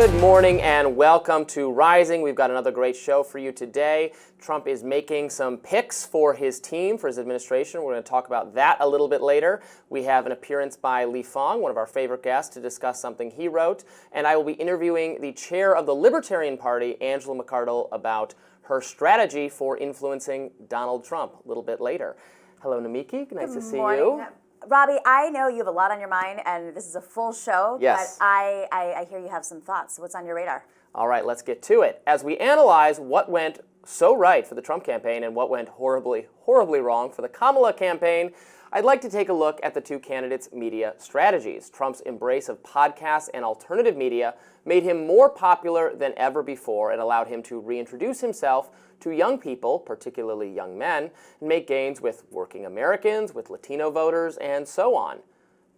Good morning and welcome to Rising. We've got another great show for you today. Trump is making some picks for his team, for his administration. We're going to talk about that a little bit later. We have an appearance by Li Fong, one of our favorite guests, to discuss something he wrote. And I will be interviewing the chair of the Libertarian Party, Angela McArdle, about her strategy for influencing Donald Trump a little bit later. Hello, Namiki. Nice to see you. Robby, I know you have a lot on your mind, and this is a full show, yes. But I hear you have some thoughts. So what's on your radar? All right, let's get to it. As we analyze what went so right for the Trump campaign and what went horribly, horribly wrong for the Kamala campaign, I'd like to take a look at the two candidates' media strategies. Trump's embrace of podcasts and alternative media made him more popular than ever before and allowed him to reintroduce himself to young people, particularly young men, and make gains with working Americans, with Latino voters, and so on.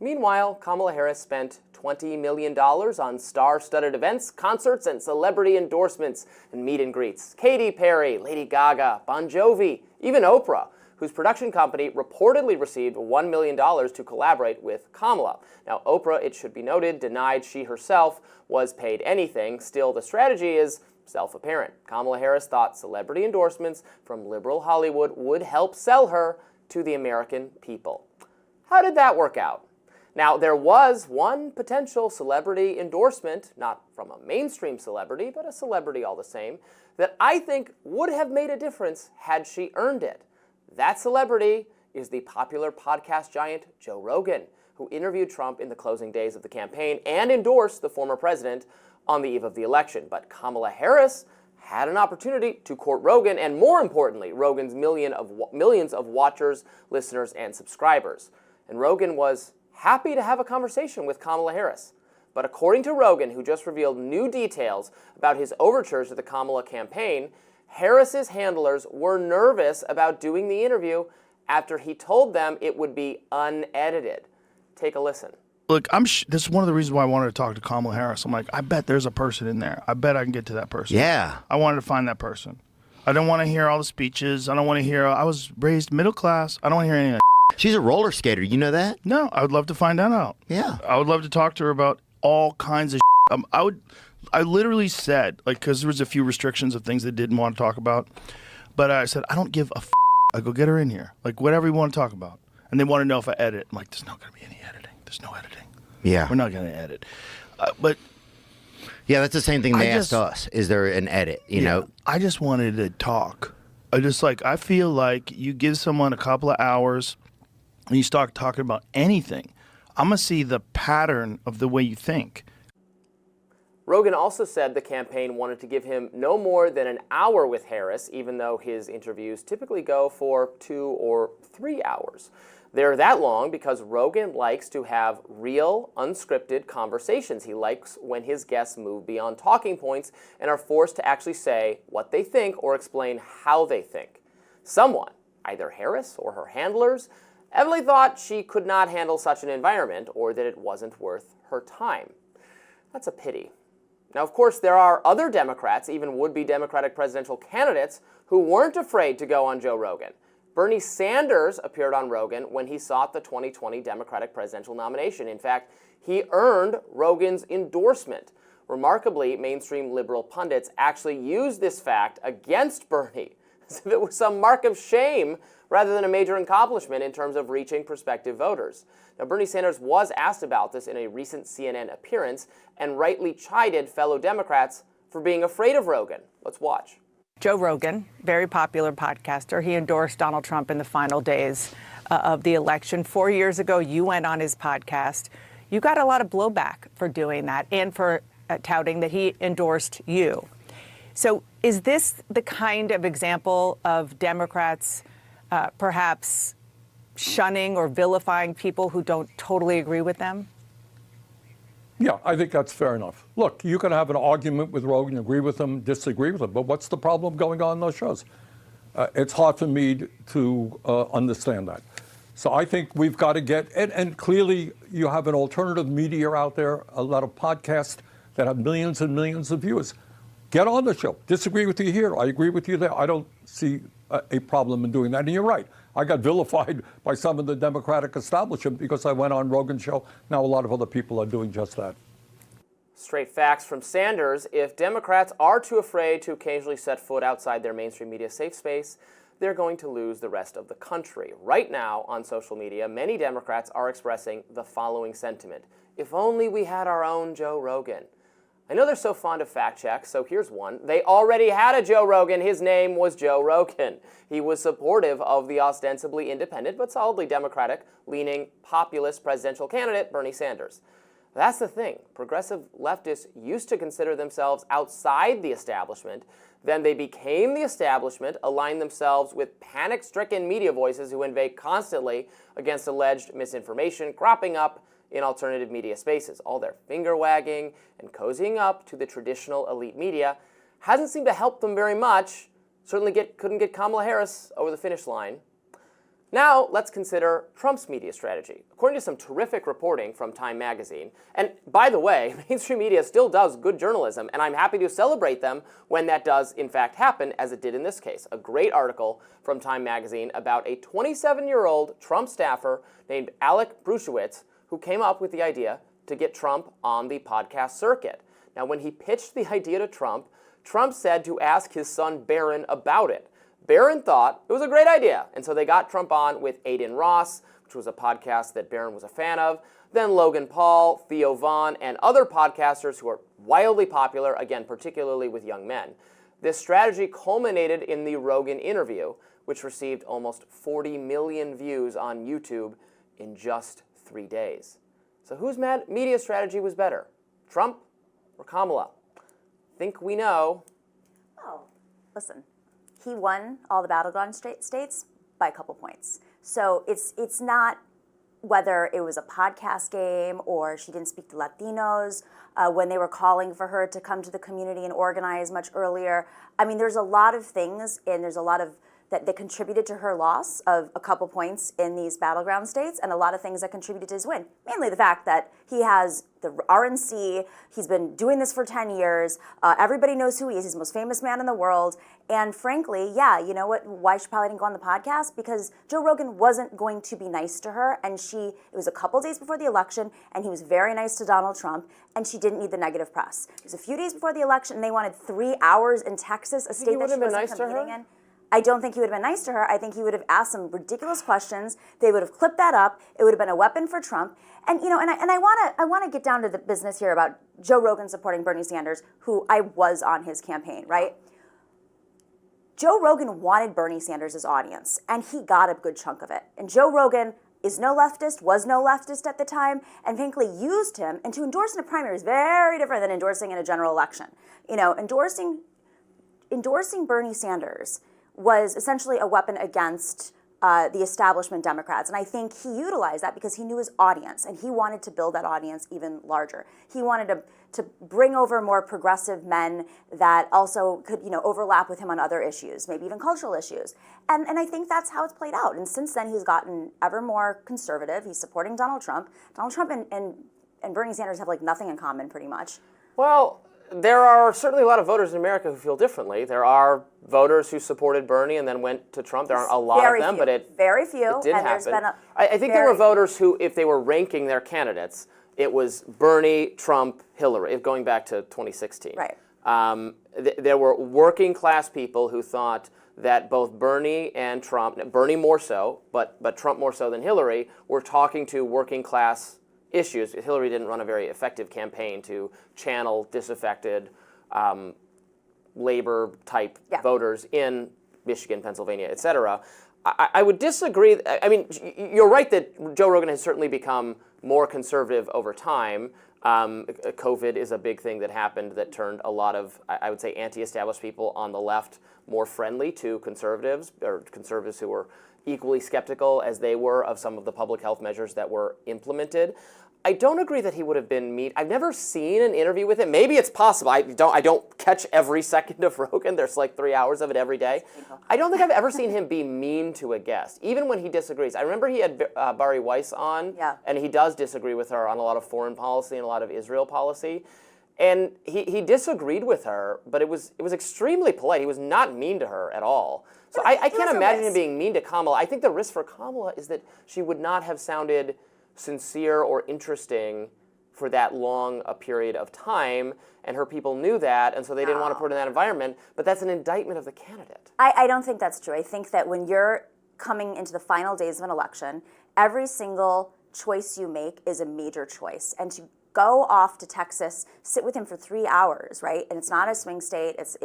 Meanwhile, Kamala Harris spent $20 million on star-studded events, concerts, and celebrity endorsements and meet and greets. Katy Perry, Lady Gaga, Bon Jovi, even Oprah, whose production company reportedly received $1 million to collaborate with Kamala. Now, Oprah, it should be noted, denied she herself was paid anything. Still, the strategy is self-apparent. Kamala Harris thought celebrity endorsements from liberal Hollywood would help sell her to the American people. How did that work out? Now, there was one potential celebrity endorsement, not from a mainstream celebrity, but a celebrity all the same, that I think would have made a difference had she earned it. That celebrity is the popular podcast giant Joe Rogan, who interviewed Trump in the closing days of the campaign and endorsed the former president on the eve of the election. But Kamala Harris had an opportunity to court Rogan and, more importantly, Rogan's millions of watchers, listeners, and subscribers. And Rogan was happy to have a conversation with Kamala Harris. But according to Rogan, who just revealed new details about his overtures to the Kamala campaign, Harris's handlers were nervous about doing the interview after he told them it would be unedited. Take a listen. Look, this is one of the reasons why I wanted to talk to Kamala Harris. I'm like, I bet there's a person in there. I bet I can get to that person. Yeah. I wanted to find that person. I don't want to hear all the speeches. I don't want to hear, I was raised middle class. I don't want to hear any of that. She's a roller skater. You know that? No, I would love to find that out. Yeah. I would love to talk to her about all kinds of I literally said, like, because there was a few restrictions of things they didn't want to talk about. But I said, I don't give a I go get her in here. Like, whatever you want to talk about. And they want to know if I edit. I'm like, there's not going to be any editing. There's no editing. Yeah. We're not going to edit. But yeah, that's the same thing they asked us. Is there an edit, you know? I just wanted to talk. I feel like you give someone a couple of hours and you start talking about anything, I'm going to see the pattern of the way you think. Rogan also said the campaign wanted to give him no more than an hour with Harris, even though his interviews typically go for 2 or 3 hours. They're that long because Rogan likes to have real, unscripted conversations. He likes when his guests move beyond talking points and are forced to actually say what they think or explain how they think. Someone, either Harris or her handlers, evidently thought she could not handle such an environment or that it wasn't worth her time. That's a pity. Now, of course, there are other Democrats, even would-be Democratic presidential candidates, who weren't afraid to go on Joe Rogan. Bernie Sanders appeared on Rogan when he sought the 2020 Democratic presidential nomination. In fact, he earned Rogan's endorsement. Remarkably, mainstream liberal pundits actually used this fact against Bernie, as if it was some mark of shame rather than a major accomplishment in terms of reaching prospective voters. Now, Bernie Sanders was asked about this in a recent CNN appearance and rightly chided fellow Democrats for being afraid of Rogan. Let's watch. Joe Rogan, very popular podcaster, he endorsed Donald Trump in the final days of the election. 4 years ago, you went on his podcast. You got a lot of blowback for doing that and for touting that he endorsed you. So is this the kind of example of Democrats perhaps shunning or vilifying people who don't totally agree with them? Yeah, I think that's fair enough. Look, you can have an argument with Rogan, agree with him, disagree with him, but what's the problem going on in those shows? It's hard for me to understand that. So I think we've got to get, and clearly you have an alternative media out there, a lot of podcasts that have millions and millions of viewers. Get on the show. Disagree with you here. I agree with you there. I don't see a problem in doing that. And you're right. I got vilified by some of the Democratic establishment because I went on Rogan's show. Now a lot of other people are doing just that. Straight facts from Sanders. If Democrats are too afraid to occasionally set foot outside their mainstream media safe space, they're going to lose the rest of the country. Right now, on social media, many Democrats are expressing the following sentiment. If only we had our own Joe Rogan. I know they're so fond of fact checks, so here's one. They already had a Joe Rogan. His name was Joe Rogan. He was supportive of the ostensibly independent but solidly Democratic-leaning populist presidential candidate Bernie Sanders. That's the thing. Progressive leftists used to consider themselves outside the establishment. Then they became the establishment, aligned themselves with panic-stricken media voices who inveigh constantly against alleged misinformation cropping up in alternative media spaces. All their finger-wagging and cozying up to the traditional elite media hasn't seemed to help them very much. Certainly couldn't get Kamala Harris over the finish line. Now, let's consider Trump's media strategy. According to some terrific reporting from Time magazine, and by the way, mainstream media still does good journalism, and I'm happy to celebrate them when that does, in fact, happen, as it did in this case. A great article from Time magazine about a 27-year-old Trump staffer named Alec Brusiewicz who came up with the idea to get Trump on the podcast circuit. Now, when he pitched the idea to Trump, Trump said to ask his son Barron about it. Barron thought it was a great idea, and so they got Trump on with Adin Ross, which was a podcast that Barron was a fan of, then Logan Paul, Theo Vaughn, and other podcasters who are wildly popular, again, particularly with young men. This strategy culminated in the Rogan interview, which received almost 40 million views on YouTube in just 3 days. So whose media strategy was better, Trump or Kamala? Think we know. Oh, listen. He won all the battleground states by a couple points. So it's not whether it was a podcast game or she didn't speak to Latinos when they were calling for her to come to the community and organize much earlier. I mean, there's a lot of things, and there's a lot of that contributed to her loss of a couple points in these battleground states, and a lot of things that contributed to his win. Mainly the fact that he has the RNC, he's been doing this for 10 years, everybody knows who he is, he's the most famous man in the world, and frankly, yeah, you know what, why she probably didn't go on the podcast? Because Joe Rogan wasn't going to be nice to her, and it was a couple days before the election, and he was very nice to Donald Trump, and she didn't need the negative press. It was a few days before the election, and they wanted 3 hours in Texas, a state that she wasn't competing in. I don't think he would have been nice to her. I think he would have asked some ridiculous questions. They would have clipped that up. It would have been a weapon for Trump. And you know, and I want to get down to the business here about Joe Rogan supporting Bernie Sanders, who I was on his campaign, right? Joe Rogan wanted Bernie Sanders' audience, and he got a good chunk of it. And Joe Rogan is no leftist, was no leftist at the time, and frankly used him. And to endorse in a primary is very different than endorsing in a general election. You know, endorsing Bernie Sanders was essentially a weapon against the establishment Democrats. And I think he utilized that because he knew his audience, and he wanted to build that audience even larger. He wanted to bring over more progressive men that also could, you know, overlap with him on other issues, maybe even cultural issues. And I think that's how it's played out. And since then, he's gotten ever more conservative. He's supporting Donald Trump. Donald Trump and Bernie Sanders have like nothing in common, pretty much. Well, there are certainly a lot of voters in America who feel differently. There are voters who supported Bernie and then went to Trump. There aren't a lot of them, but very few. It did and happen. There's been I think there were voters who, if they were ranking their candidates, it was Bernie, Trump, Hillary, going back to 2016. Right. There were working class people who thought that both Bernie and Trump, Bernie more so, but Trump more so than Hillary, were talking to working class issues. Hillary didn't run a very effective campaign to channel disaffected labor-type voters in Michigan, Pennsylvania, et cetera. I would disagree. I mean, you're right that Joe Rogan has certainly become more conservative over time. COVID is a big thing that happened that turned a lot of, I would say, anti-established people on the left more friendly to conservatives, or conservatives who were equally skeptical as they were of some of the public health measures that were implemented. I don't agree that he would have been mean. I've never seen an interview with him. Maybe it's possible. I don't catch every second of Rogan. There's like 3 hours of it every day. I don't think I've ever seen him be mean to a guest, even when he disagrees. I remember he had Bari Weiss on, and he does disagree with her on a lot of foreign policy and a lot of Israel policy. And he disagreed with her, but it was extremely polite. He was not mean to her at all. So I can't imagine him being mean to Kamala. I think the risk for Kamala is that she would not have sounded sincere or interesting for that long a period of time, and her people knew that, and so they didn't want to put her in that environment. But that's an indictment of the candidate. I don't think that's true. I think that when you're coming into the final days of an election, every single choice you make is a major choice. And to go off to Texas, sit with him for 3 hours, right? And it's not a swing state. It's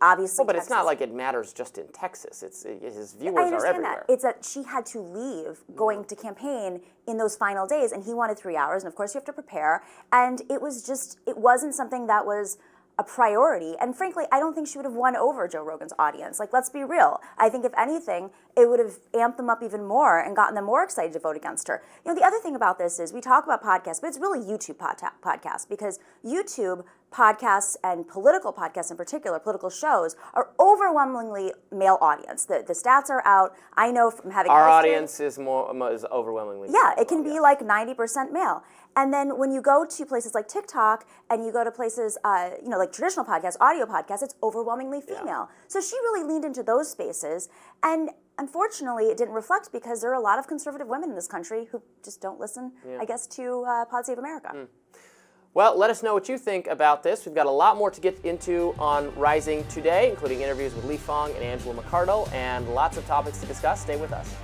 obviously. Well, but Texas. it's not like it matters just in Texas. His viewers I are understand everywhere. that. It's that she had to leave going to campaign in those final days, and he wanted 3 hours, and of course you have to prepare. And it wasn't something that was a priority. And frankly, I don't think she would have won over Joe Rogan's audience. Like, let's be real. I think if anything, it would have amped them up even more and gotten them more excited to vote against her. The other thing about this is we talk about podcasts, but it's really YouTube podcasts, because YouTube podcasts and political podcasts in particular, political shows, are overwhelmingly male audience. The stats are out. I know from having Our hosted- audience is overwhelmingly. Yeah, it can be like 90% male. And then when you go to places like TikTok and you go to places, like traditional podcasts, audio podcasts, it's overwhelmingly female. So she really leaned into those spaces. And unfortunately, it didn't reflect because there are a lot of conservative women in this country who just don't listen, I guess, to Pod Save America. Well, let us know what you think about this. We've got a lot more to get into on Rising today, including interviews with Lee Fong and Angela McArdle, and lots of topics to discuss. Stay with us.